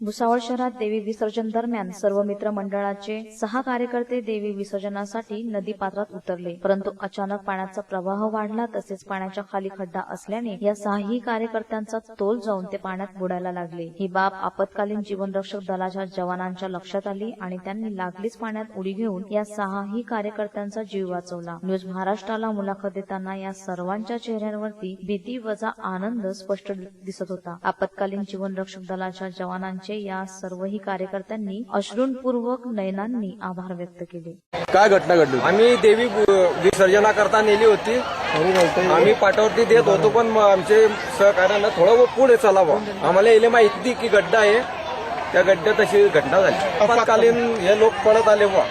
भुसावळ शहरात देवी विसर्जन दरम्यान सर्व मित्र मंडळाचे 6 कार्यकर्ते देवी विसर्जनासाठी नदी पात्रात उतरले, परंतु अचानक पाण्याचा प्रवाह वाढला. तसेच पाण्याच्या खाली खड्डा असल्याने या 6ही कार्यकर्त्यांचा तोल जाऊन ते पाण्यात बुडायला लागले. ही बाब आपत्कालीन जीवनरक्षक दलाच्या जवानांच्या लक्षात आली आणि त्यांनी लागलीच पाण्यात उडी घेऊन या 6ही कार्यकर्त्यांचा जीव वाचवला. न्यूज महाराष्ट्राला मुलाखत देताना या सर्वांच्या चेहऱ्यांवरती भीती वजा आनंद स्पष्ट दिसत होता. आपत्कालीन जीवनरक्षक दलाच्या जवानांचे या सर्वही कार्यकर्त्यांनी अश्रूपूर्वक नयनांनी आभार व्यक्त केले. काय घटना घडली? आम्ही देवी विसर्जनाकरता नेली होती. आम्ही पाटावरती देत होतो, पण आमचे सहकार्यानं थोडं पुढे चालावं. आम्हाला येले माहिती की गड्डा आहे, त्या गड्ड्यात अशी घटना झाली. आपत्कालीन हे लोक पळत आले वा,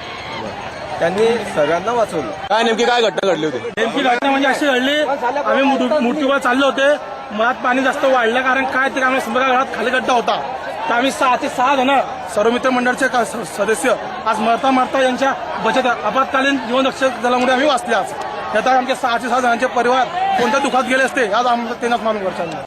त्यांनी सगळ्यांना वाचवलं. काय नेमकी काय घटना घडली होती? नेमकी घटना म्हणजे अशी घडली, आम्ही मूर्तीवर चाललो होते. मळ्यात पाणी जास्त वाढलं, कारण काय ते आम्ही समजा घरात खाली गड्डा होता. तर आम्ही 6 ते 6 जण सर्व मित्र मंडळाचे सदस्य आज मरता यांच्या बचत आपत्कालीन जीवनरक्षक दलामुळे आम्ही वाचले. आज यात आमचे 6 ते 6 जणांचे परिवार कोणत्या दुखात गेले असते आज आम्हाला तेनाच मालूम करतात.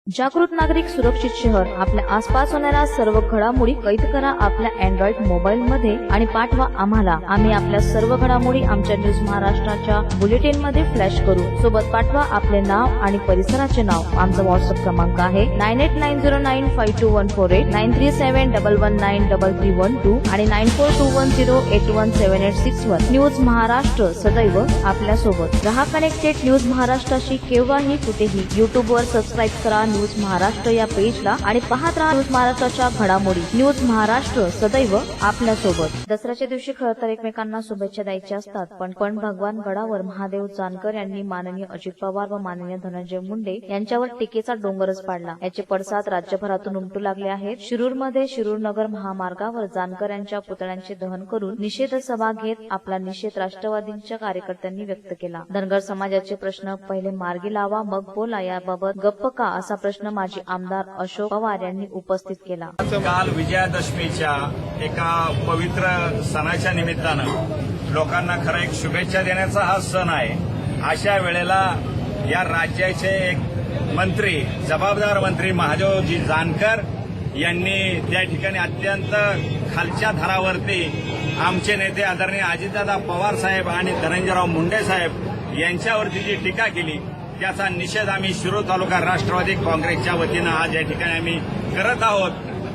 जागृत नागरिक सुरक्षित शहर. आपल्या आसपास होणाऱ्या सर्व घडामोडी कैद करा आपल्या अँड्रॉइड मोबाईल मध्ये आणि पाठवा आम्हाला. आम्ही आपल्या सर्व घडामोडी आमच्या न्यूज महाराष्ट्राच्या बुलेटिन मध्ये फ्लॅश करू. सोबत पाठवा आपले नाव आणि परिसराचे नाव. आमचा व्हॉट्सअप क्रमांक आहे 9890952148, 9371193312 आणि 9421081781. न्यूज महाराष्ट्र सदैव आपल्यासोबत. रहा कनेक्टेड न्यूज महाराष्ट्राशी केव्हाही कुठेही. युट्यूबवर सबस्क्राईब करा न्यूज महाराष्ट्र या पेजला आणि पाहत राहा न्यूज महाराष्ट्राच्या घडामोडी. न्यूज महाराष्ट्र सदैव आपल्यासोबत. दसऱ्याच्या दिवशी खरं तर एकमेकांना शुभेच्छा द्यायच्या असतात, पण भगवान गडावर महादेव जानकर यांनी माननीय अजित पवार व माननीय धनंजय मुंडे यांच्यावर टीकेचा डोंगरच पाडला. याचे पडसाद राज्यभरातून उमटू लागले आहेत. शिरूरमध्ये शिरूर नगर महामार्गावर जानकर यांच्या पुतळ्यांचे दहन करून निषेध सभा घेत आपला निषेध राष्ट्रवादीच्या कार्यकर्त्यांनी व्यक्त केला. धनगर समाजाचे प्रश्न पहिले मार्गी लावा मग बोला, याबाबत गप्प का असा प्रश्न माजी आमदार अशोक पवार यांनी उपस्थित केला. काल विजयादशमीच्या एका पवित्र सणाच्या निमित्तानं लोकांना खरं एक शुभेच्छा देण्याचा हा सण आहे. अशा वेळेला या राज्याचे एक मंत्री, जबाबदार मंत्री महादेवजी जानकर यांनी त्या ठिकाणी अत्यंत खालच्या थरावरती आमचे नेते आदरणीय अजितदादा पवार साहेब आणि धनंजयराव मुंडे साहेब यांच्यावरती जी टीका केली त्याचा निषेध आम्ही शिरूर तालुका राष्ट्रवादी काँग्रेसच्या वतीनं आज या ठिकाणी आम्ही करत आहोत.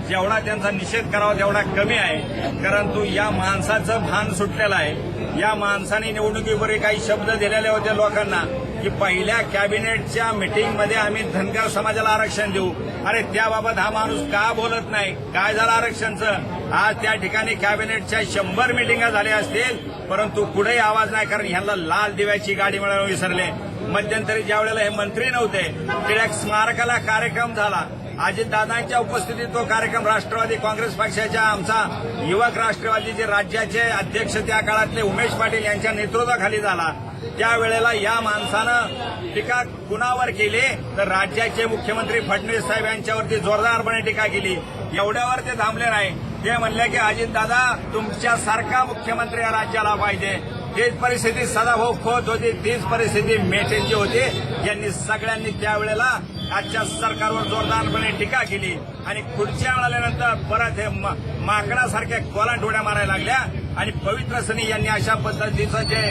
जेवढा त्यांचा निषेध करावा तेवढा कमी आहे, परंतु या माणसाचं भान सुटलेलं आहे. या माणसाने निवडणुकीपूर्वी काही शब्द दिलेले होते लोकांना की पहिल्या कॅबिनेटच्या मिटिंगमध्ये आम्ही धनगर समाजाला आरक्षण देऊ. अरे त्याबाबत हा माणूस का बोलत नाही? काय झालं आरक्षणचं? आज त्या ठिकाणी कॅबिनेटच्या 100 मिटिंगा झाल्या असतील, परंतु कुठेही आवाज नाही, कारण ह्यांना लाल दिव्याची गाडी मिळवून विसरले. मध्यंतरी ज्या वेळेला हे मंत्री नव्हते त्या स्मारकाला कार्यक्रम झाला. अजितदादांच्या उपस्थितीत तो कार्यक्रम राष्ट्रवादी काँग्रेस पक्षाच्या आमचा युवक राष्ट्रवादीचे राज्याचे अध्यक्ष त्या काळातले उमेश पाटील यांच्या नेतृत्वाखाली झाला. त्यावेळेला या माणसानं टीका कुणावर केली तर राज्याचे मुख्यमंत्री फडणवीस साहेब यांच्यावरती जोरदारपणे टीका केली. एवढ्यावर ते थांबले नाही. ते म्हणले की अजितदादा तुमच्यासारखा मुख्यमंत्री या राज्याला पाहिजे. तीच परिस्थिती सदाभाऊ खोत होती, तीच परिस्थिती मेटेंची होती. यांनी सगळ्यांनी त्यावेळेला आजच्या सरकारवर जोरदारपणे टीका केली आणि खुर्च्या मिळाल्यानंतर परत हे माकडासारख्या कोलांट उड्या मारायला लागल्या आणि पवित्र सणी यांनी अशा पद्धतीचं जे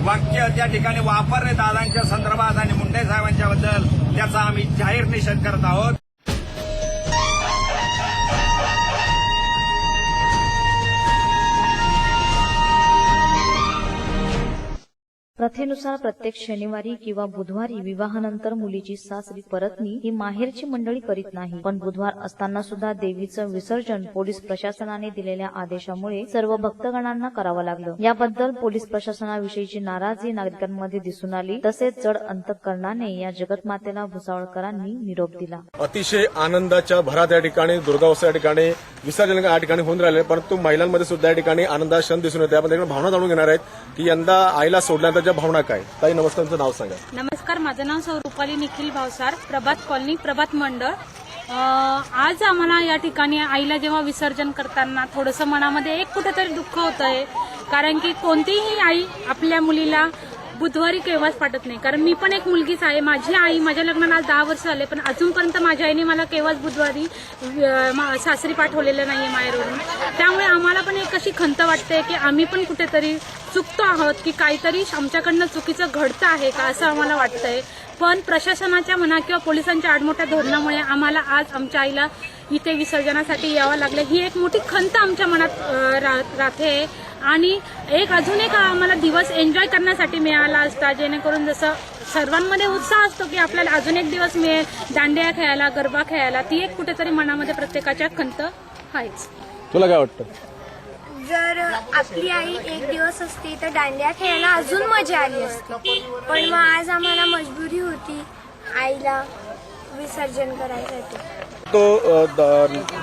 वाक्य त्या ठिकाणी वापरले दादांच्या संदर्भात आणि मुंडे साहेबांच्याबद्दल, त्याचा आम्ही जाहीर निषेध करत आहोत. प्रथेनुसार प्रत्येक शनिवारी किंवा बुधवारी विवाहानंतर मुलीची सासरी परतणी ही माहेरची मंडळी करीत नाही, पण बुधवार असताना सुद्धा देवीचं विसर्जन पोलीस प्रशासनाने दिलेल्या आदेशामुळे सर्व भक्तगणांना करावं लागलं. याबद्दल पोलीस प्रशासनाविषयीची नाराजी नागरिकांमध्ये दिसून आली. तसेच जड अंतःकरणाने या जगतमातेला भुसावळकरांनी निरोप दिला. अतिशय आनंदाच्या भरात या ठिकाणी दुर्गावसा या ठिकाणी विसर्जन या ठिकाणी होऊन राहिले, परंतु महिलांमध्ये सुद्धा या ठिकाणी आनंदाचा क्षण दिसून येते. आपण त्याकडे भावना जाणून घेणार आहेत की यंदा आईला सोडल्यानंतर भावना काय? ताई नमस्कार, तुमचं नाव सांगा. नमस्कार, माझं नाव सौ रुपाली निखिल भावसार, प्रभात कॉलनी, प्रभात मंडळ. आज आम्हाला या ठिकाणी आईला जेव्हा विसर्जन करताना थोडंसं मनामध्ये एक कुठेतरी दुःख होतंय कारण की कोणतीही आई आपल्या मुलीला बुधवारी केव्हाच पाठवत नाही. कारण मी पण एक मुलगीच आहे. माझी आई, माझ्या लग्नाला आज 10 वर्ष झाले, पण अजूनपर्यंत माझ्या आईने मला केव्हाच बुधवारी सासरी पाठवलेलं नाहीये माहेरवरून. त्यामुळे आम्हाला पण एक अशी खंत वाटते की आम्ही पण कुठेतरी चुकतो आहोत, की काहीतरी आमच्याकडनं चुकीचं घडतं आहे का असं आम्हाला वाटतंय. पण प्रशासनाच्या म्हणा किंवा पोलिसांच्या आडमोठ्या धोरणामुळे आम्हाला आज आमच्या आईला इथे विसर्जनासाठी यावं लागलं. ही एक मोठी खंत आमच्या मनात राहते. आणि अजून एक आम्हाला दिवस एन्जॉय करण्यासाठी मिळाला असता, जेणेकरून जसं सर्वांमध्ये उत्साह असतो की आपल्याला अजून एक दिवस मिळेल दांडिया खेळायला, गरबा खेळायला, ती एक कुठेतरी मनामध्ये प्रत्येकाच्या खंत आहेच. तुला काय वाटतं? जर आपली आई एक दिवस असती तर दांडिया खेळायला अजून मजा आली असती. पण मग आज आम्हाला मजबुरी होती आईला विसर्जन करायसाठी. तो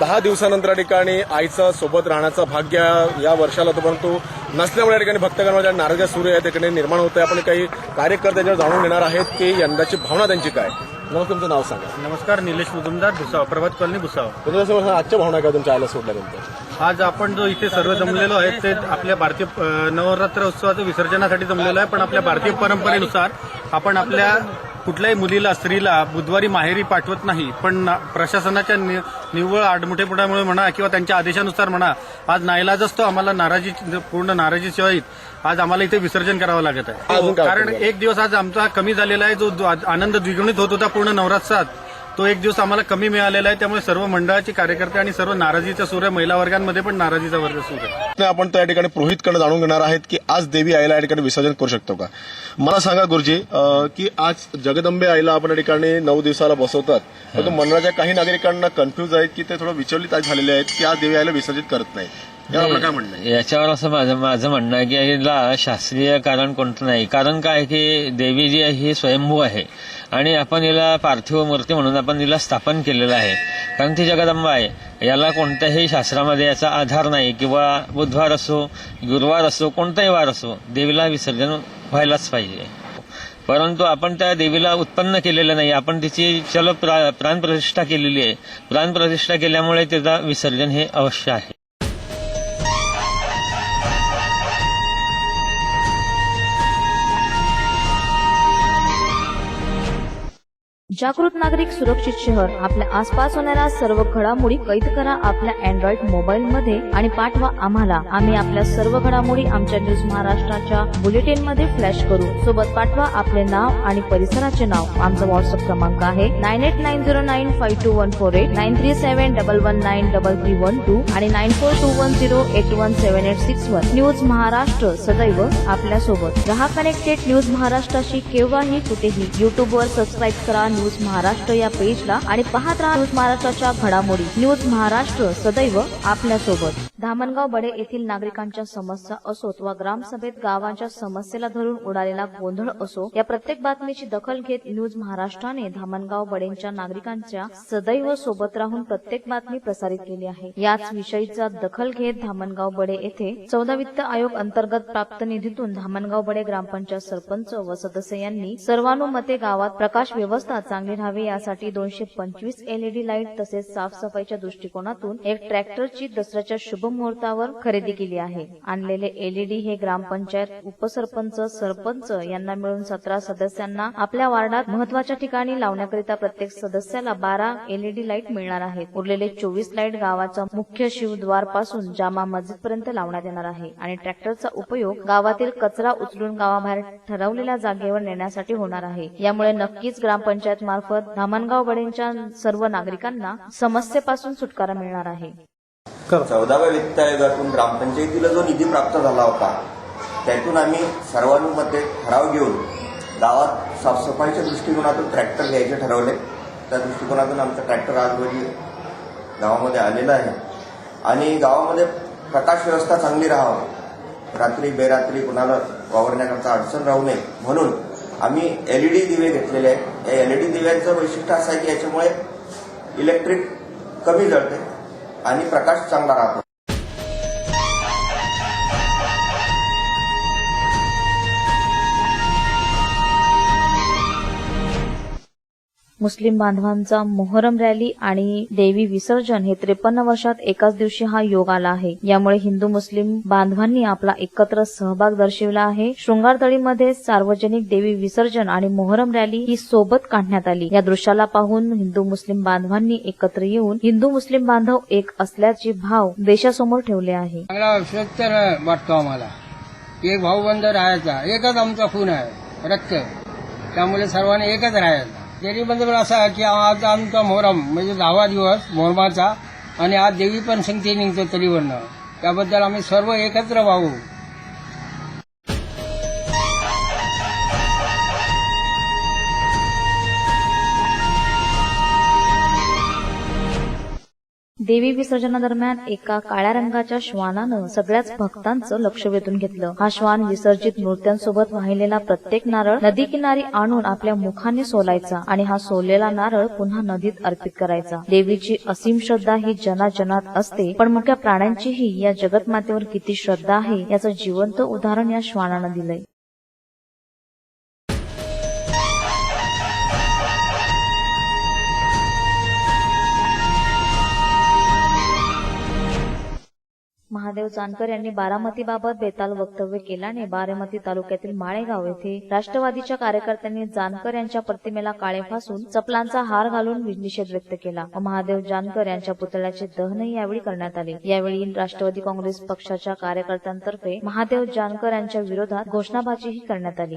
10 दिवसानंतर या ठिकाणी आईचा सोबत राहण्याचा भाग्य या वर्षाला होतं, परंतु नसल्यामुळे या ठिकाणी भक्तगणाच्या नाराजग्या सुरू आहे, ठिकाणी निर्माण होत आहे. आपण काही कार्यकर्त्याच्यावर जाणून घेणार आहेत की यंदाची भावना त्यांची काय. नमस्कार, तुमचं नाव सांगा. नमस्कार, निलेश मुजुमदार, भुसावळ, प्रभात कॉलनी, भुसावळ. तुमच्यासमोर आजच्या भावना काय तुमच्या आईला सोडल्यानंतर? आज आपण जो इथे सर्व जमलेलो आहे ते आपल्या भारतीय नवरात्र उत्सवाचं विसर्जनासाठी जमलेलो आहे. पण आपल्या भारतीय परंपरेनुसार आपण आपल्या कुठल्याही मुलीला, स्त्रीला बुधवारी माहेरी पाठवत नाही. पण प्रशासनाच्या निव्वळ आडमुठेपणामुळे म्हणा किंवा त्यांच्या आदेशानुसार म्हणा, आज नाईलाज असतो आम्हाला पूर्ण नाराजीशिवाय आज आम्हाला इथे विसर्जन करावं लागत आहे. कारण एक दिवस आज आमचा कमी झालेला आहे. जो आनंद द्विगुणित होत होता पूर्ण नवरात्रात, तो एक दिवस आम्हाला कमी मिळालेला आहे. त्यामुळे सर्व मंडळाचे कार्यकर्ते आणि सर्व नाराजीचा सूर आहे. महिला वर्गांमध्ये पण नाराजीचा वर्ग सूर आहे. आपण त्या ठिकाणी पुरोहितकडे जाणून घेणार आहेत की आज देवी आईला या ठिकाणी विसर्जन करू शकतो का. मला सांगा गुरुजी, की आज जगदंबे आईला आपण या ठिकाणी 9 दिवसाला बसवतात, परंतु मंडळाच्या काही नागरिकांना कन्फ्युज आहेत की ते थोडं विचलित झालेले आहेत की आज देवी आईला विसर्जित करत नाही. यावर काय म्हणणं आहे? याच्यावर असं माझं म्हणणं आहे की याला शास्त्रीय कारण कोणतं नाही. कारण काय की देवी जी आहे ही स्वयंभू आहे आणि आपण हिला पार्थिव मूर्ती म्हणून आपण हिला स्थापन केलेलं आहे. कारण ती जगदंबा आहे. याला कोणत्याही शास्त्रामध्ये याचा आधार नाही. किंवा बुधवार असो, गुरुवार असो, कोणताही वार असो, देवीला विसर्जन व्हायलाच पाहिजे. परंतु आपण त्या देवीला उत्पन्न केलेलं नाही. आपण तिची प्राणप्रतिष्ठा केलेली आहे. प्राणप्रतिष्ठा केल्यामुळे त्याचा विसर्जन हे अवश्य आहे. जागृत नागरिक, सुरक्षित शहर. आपल्या आसपास होणाऱ्या सर्व घडामोडी कैद करा आपल्या अँड्रॉइड मोबाईल मध्ये आणि पाठवा आम्हाला. आम्ही आपल्या सर्व घडामोडी आमच्या न्यूज महाराष्ट्राच्या बुलेटिन मध्ये फ्लॅश करू. सोबत पाठवा आपले नाव आणि परिसराचे नाव. आमचा व्हॉट्सअप क्रमांक आहे 9890952148, 9371119312 आणि 9421081781. न्यूज महाराष्ट्र सदैव आपल्यासोबत. रहा कनेक्टेड न्यूज महाराष्ट्राशी केव्हाही कुठेही. युट्यूबवर सबस्क्राईब करा न्यूज महाराष्ट्र या पेजला आणि पाहत राहा न्यूज महाराष्ट्राच्या घडामोडी. न्यूज महाराष्ट्र सदैव आपल्यासोबत. धामणगाव बडे येथील नागरिकांच्या समस्या असोत वा ग्रामसभेत गावांच्या समस्येला धरून उडालेला गोंधळ असो, या प्रत्येक बातमीची दखल घेत न्यूज महाराष्ट्राने धामणगाव बडेंच्या नागरिकांच्या सदैव सोबत राहून प्रत्येक बातमी प्रसारित केली आहे. याच विषयीचा दखल घेत धामणगाव बडे येथे 14 वित्त आयोग अंतर्गत प्राप्त निधीतून धामणगाव बडे ग्रामपंचायत सरपंच व सदस्य यांनी सर्वानुमते गावात प्रकाश व्यवस्था चांगली राहावी यासाठी 225 LED लाईट तसेच साफसफाईच्या दृष्टिकोनातून एक ट्रॅक्टरची दसऱ्याच्या शुभ मुहूर्तावर खरेदी केली आहे. आणलेले LED हे ग्रामपंचायत उपसरपंच, सरपंच यांना मिळून 17 सदस्यांना आपल्या वार्डात महत्वाच्या ठिकाणी लावण्याकरिता प्रत्येक सदस्याला 12 LED लाईट मिळणार आहेत. उरलेले 24 लाईट गावाच्या मुख्य शिवद्वार पासून जामा मस्जिद पर्यंत लावण्यात येणार आहे आणि ट्रॅक्टरचा उपयोग गावातील कचरा उचलून गावाबाहेर ठरवलेल्या जागेवर नेण्यासाठी होणार आहे. यामुळे नक्कीच ग्रामपंचायत मार्फत धामणगाव बडेंच्या सर्व नागरिकांना समस्येपासून सुटकारा मिळणार आहे. 14व्या वित्त आयोगातून ग्रामपंचायतीला जो निधी प्राप्त झाला होता त्यातून आम्ही सर्वानुमते ठराव घेऊन गावात साफसफाईच्या दृष्टिकोनातून ट्रॅक्टर घ्यायचे ठरवले. त्या दृष्टिकोनातून आमचा ट्रॅक्टर आज रोजी गावामध्ये आलेला आहे आणि गावामध्ये प्रकाश व्यवस्था चांगली राहावी, रात्री बेरात्री कुणाला वावरण्याकरता अडचण राहू नये म्हणून आम्ही LED दिवे घेतलेले आहेत. या LED दिव्यांचं वैशिष्ट्य असं आहे की याच्यामुळे इलेक्ट्रिक कमी जळते आणि प्रकाश चांगला राहतो. मुस्लिम बांधवांचा मोहरम रॅली आणि देवी विसर्जन हे 53 वर्षात एकाच दिवशी हा योग आला आहे. यामुळे हिंदू मुस्लिम बांधवांनी आपला एकत्र सहभाग दर्शविला आहे. शृंगारतळीमध्ये सार्वजनिक देवी विसर्जन आणि मोहरम रॅली ही सोबत काढण्यात आली. या दृश्याला पाहून हिंदू मुस्लिम बांधवांनी एकत्र येऊन हिंदू मुस्लिम बांधव एक असल्याचे भाव देशासमोर ठेवले आहे. चांगला विश्वस्तर वाटतो आम्हाला. एक भाऊबंद राहायचा, एकच आमचा खून आहे, रक्त. त्यामुळे सर्वांनी एकच राहायचं. तरी पण असं आहे की आज आमचा मोहरम म्हणजे 10वा दिवस मोहरमाचा आणि आज देवी पण संगती निघतो तरीवरनं. त्याबद्दल आम्ही सर्व एकत्र व्हावं. देवी विसर्जनादरम्यान एका काळ्या रंगाच्या श्वानानं सगळ्याच भक्तांचं लक्ष वेधून घेतलं. हा श्वान विसर्जित मूर्त्यांसोबत वाहिलेला प्रत्येक नारळ नदी किनारी आणून आपल्या मुखाने सोलायचा आणि हा सोललेला नारळ पुन्हा नदीत अर्पित करायचा. देवीची असीम श्रद्धा ही जनाजनात असते, पण मुक्या प्राण्यांचीही या जगतमातेवर किती श्रद्धा आहे याचं जिवंत उदाहरण या श्वानानं दिलंय. महादेव जानकर यांनी बारामतीबाबत बेताल वक्तव्य केल्याने बारामती तालुक्यातील माळेगाव येथे राष्ट्रवादीच्या कार्यकर्त्यांनी जानकर यांच्या प्रतिमेला काळे फासून चपलांचा हार घालून निषेध व्यक्त केला. महादेव जानकर यांच्या पुतळ्याचे दहनही यावेळी करण्यात आले. यावेळी राष्ट्रवादी काँग्रेस पक्षाच्या कार्यकर्त्यांतर्फे महादेव जानकर यांच्या विरोधात घोषणाबाजीही करण्यात आली.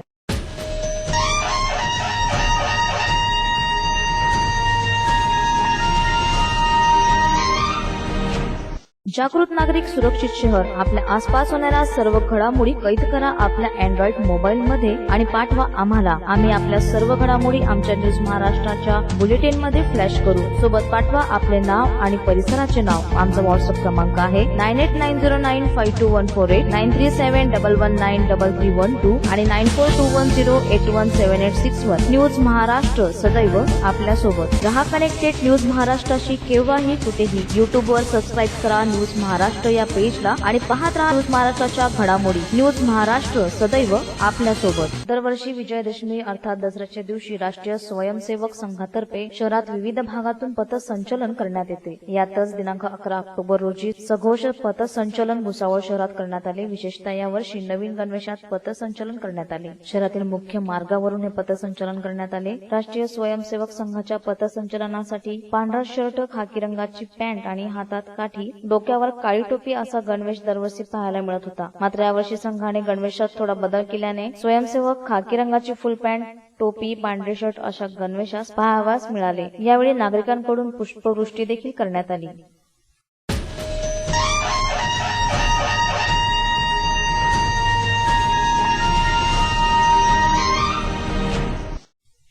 जागृत नागरिक सुरक्षित शहर. आपल्या आसपास होणाऱ्या सर्व घडामोडी कैद करा आपल्या अँड्रॉइड मोबाईलमध्ये आणि पाठवा आम्हाला. आम्ही आपल्या सर्व घडामोडी आमच्या न्यूज महाराष्ट्राच्या बुलेटिनमध्ये फ्लॅश करू. सोबत पाठवा आपले नाव आणि परिसराचे नाव. आमचा व्हॉट्सअप क्रमांक आहे 9890952148, 9371193312 आणि 9421081781. न्यूज महाराष्ट्र सदैव आपल्यासोबत. रहा कनेक्टेड न्यूज महाराष्ट्राशी केव्हाही कुठेही. युट्यूबवर सबस्क्राईब करा न्यूज महाराष्ट्र या पेजला आणि पाहत राहा न्यूज महाराष्ट्राच्या घडामोडी. न्यूज महाराष्ट्र सदैव आपल्यासोबत. दरवर्षी विजयादशमी अर्थात दसऱ्याच्या दिवशी राष्ट्रीय स्वयंसेवक संघातर्फे शहरात विविध भागातून पथसंचलन करण्यात येते. यातच दिनांक 11 ऑक्टोबर रोजी सघोष पथसंचलन भुसावळ शहरात करण्यात आले. विशेषतः यावर्षी नवीन गणवेशात पथसंचलन करण्यात आले. शहरातील मुख्य मार्गावरून हे पथसंचलन करण्यात आले. राष्ट्रीय स्वयंसेवक संघाच्या पथसंचलनासाठी पांढरा शर्ट, खाकी रंगाची पॅन्ट आणि हातात काठी, डोक्यावर काळी टोपी असा गणवेश दरवर्षी पाहायला मिळत होता. मात्र यावर्षी संघाने गणवेशात थोडा बदल केल्याने स्वयंसेवक खाकी रंगाची फुल पॅन्ट, टोपी, पांढरे शर्ट अशा गणवेशास पाहावयास मिळाले. यावेळी नागरिकांकडून पुष्पवृष्टी देखील करण्यात आली.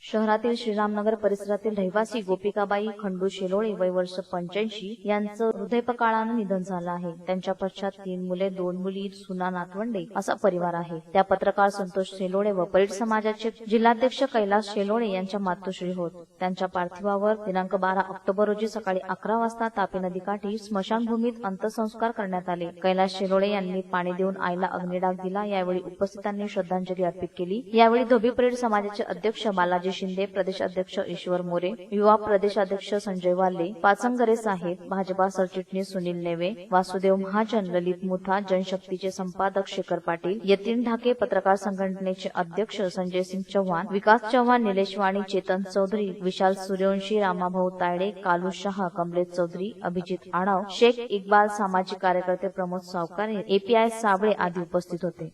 शहरातील श्रीरामनगर परिसरातील रहिवासी गोपिकाबाई खंडू शेलोळे वय वर्ष 85 यांचं हृदयपकाळानं निधन झालं आहे. त्यांच्या पश्चात 3 मुले, 2 मुली, सुना, नातवंडे असा परिवार आहे. त्या पत्रकार संतोष शेलोळे व परीट समाजाचे जिल्हाध्यक्ष कैलास शेलोळे यांच्या मातोश्री होत. त्यांच्या पार्थिवावर दिनांक 12 ऑक्टोबर रोजी सकाळी 11 वाजता तापी नदीकाठी स्मशानभूमीत अंत्यसंस्कार करण्यात आले. कैलास शेलोळे यांनी पाणी देऊन आईला अग्निडाग दिला. यावेळी उपस्थितांनी श्रद्धांजली अर्पित केली. यावेळी धोबी परेड समाजाचे अध्यक्ष बालाजी शिंदे, प्रदेशाध्यक्ष ईश्वर मोरे, युवा प्रदेशाध्यक्ष संजय वाल्ले, पाचंगरे साहेब, भाजपा सरचिटणीस सुनील नेवे, वासुदेव महाजन, ललित मुथा, जनशक्तीचे संपादक शेखर पाटील, यतीन ढाके, पत्रकार संघटनेचे अध्यक्ष संजय सिंग चव्हाण, विकास चव्हाण, निलेश वाणी, चेतन चौधरी, विशाल सूर्यवंशी, रामाभाऊ तायडे, कालू शहा, कमलेश चौधरी, अभिजित आडाव, शेख इक्बाल, सामाजिक कार्यकर्ते प्रमोद सावकारे, एपीआय साबळे आदी उपस्थित होते.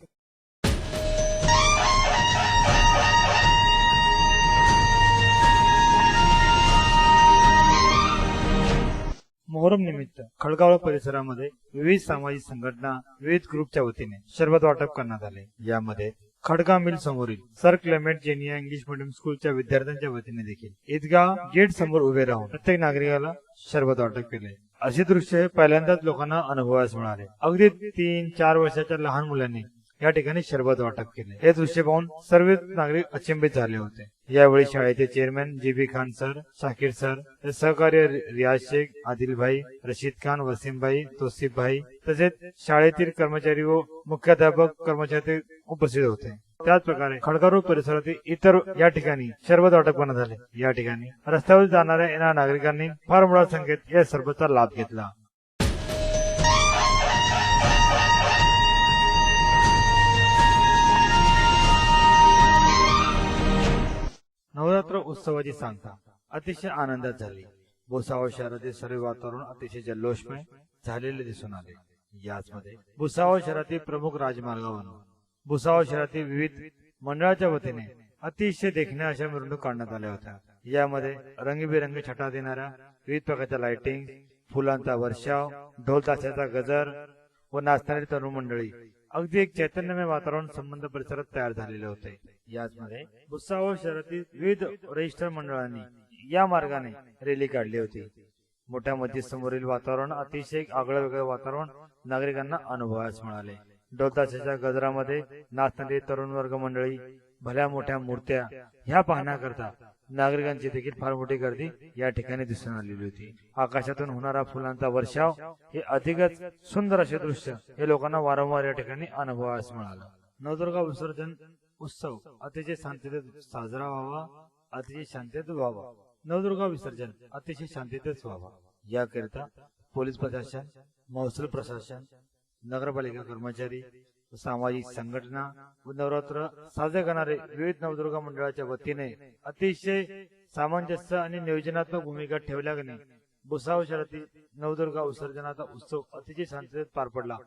मोहरम निमित्त खडगाव परिसरामध्ये विविध सामाजिक संघटना, विविध ग्रुपच्या वतीने शरबत वाटप करण्यात आले. यामध्ये खडगा मिल समोरील सर क्लेमेंट जेनिया इंग्लिश मीडियम स्कूलच्या विद्यार्थ्यांच्या वतीने देखील ईदगाह गेट समोर उभे राहून प्रत्येक नागरिकाला शरबत वाटप केले. असे दृश्य पहिल्यांदाच लोकांना अनुभवास मिळाले. अगदी 3-4 वर्षाच्या लहान मुलांनी या ठिकाणी शरबत वाटप केले. हे दृश्य पाहून सर्व नागरिक अचंबित झाले होते. यावेळी शाळेचे chairman GB Khan sir, Shakir sir, सहकार्य रियाज शेख, आदिलभाई, रशीद खान, वसीमभाई, तोसिफभाई तसेच शाळेतील कर्मचारी व मुख्याध्यापक कर्मचारी उपस्थित होते. त्याच प्रकारे खडगाव रोड परिसरातील इतर या ठिकाणी शरबत वाटप करण्यात आले. या ठिकाणी रस्त्यावर जाणाऱ्या येणाऱ्या नागरिकांनी फार मोठ्या संख्येत या सरबतचा लाभ घेतला. नवरात्र उत्सवाची सांगता अतिशय आनंदात झाली. भुसावळ शहरातील सर्व वातावरण अतिशय जल्लोषमय झालेले दिसून आले. याचमध्ये भुसावळ शहरातील प्रमुख राजमार्गावरून भुसावळ शहरातील विविध मंडळाच्या वतीने अतिशय देखण्या अशा मिरवणूक काढण्यात आल्या होत्या. यामध्ये रंगीबेरंगी छटा देणाऱ्या विविध प्रकारच्या लाइटिंग, फुलांचा वर्षाव, ढोल ताशाचा गजर व नाचणारी तरुण मंडळी अगदी एक चैतन्यमय वातावरण संबंध परिसरात तयार झालेले होते. याचमध्ये भुसावळ शहरातील विविध रजिस्टर मंडळांनी या मार्गाने रॅली काढली होती. मोठ्या मस्जिद समोरील वातावरण अतिशय आगळं वेगळं वातावरण नागरिकांना अनुभवास मिळाले. ढोलताशाच्या गजरामध्ये नाचणारी तरुण वर्ग मंडळी, भल्या मोठ्या मूर्त्या ह्या पाहण्याकरता नागरिकांची देखील फार मोठी गर्दी या ठिकाणी दिसून आलेली होती. आकाशातून होणारा फुलांचा वर्षाव हे अधिकच सुंदर असे दृश्य हे लोकांना वारंवार या ठिकाणी अनुभवास मिळालं. नवदुर्गा विसर्जन उत्सव अतिशय शांततेत साजरा व्हावा, अतिशय शांततेत व्हावा. नवदुर्गा विसर्जन अतिशय शांततेत व्हावा याकरिता पोलीस प्रशासन, महसूल प्रशासन, नगरपालिका कर्मचारी, सामाजिक संघटना व नवरात्र साजरे करणारे विविध नवदुर्गा मंडळाच्या वतीने अतिशय सामंजस्य आणि नियोजनात्मक भूमिका ठेवल्याने भुसावळ शहरातील नवदुर्गा विसर्जनाचा उत्सव अतिशय शांततेत पार पडला.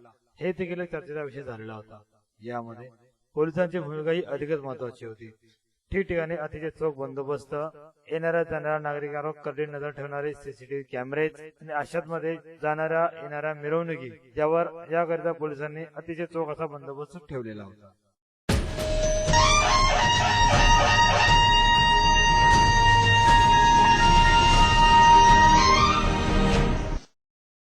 हे देखील एक चर्चेचा विषय झालेला होता. यामध्ये पोलिसांची भूमिकाही अधिकच महत्वाची होती. ठिकठिकाणी अतिशय चोख बंदोबस्त, येणाऱ्या जाणाऱ्या नागरिकांवर कडी नजर ठेवणारे सीसीटीव्ही कॅमेरे आणि अशात मध्ये जाणाऱ्या येणाऱ्या मिरवणुकी यावर याकरिता पोलिसांनी अतिशय चोख असा बंदोबस्त ठेवलेला होता.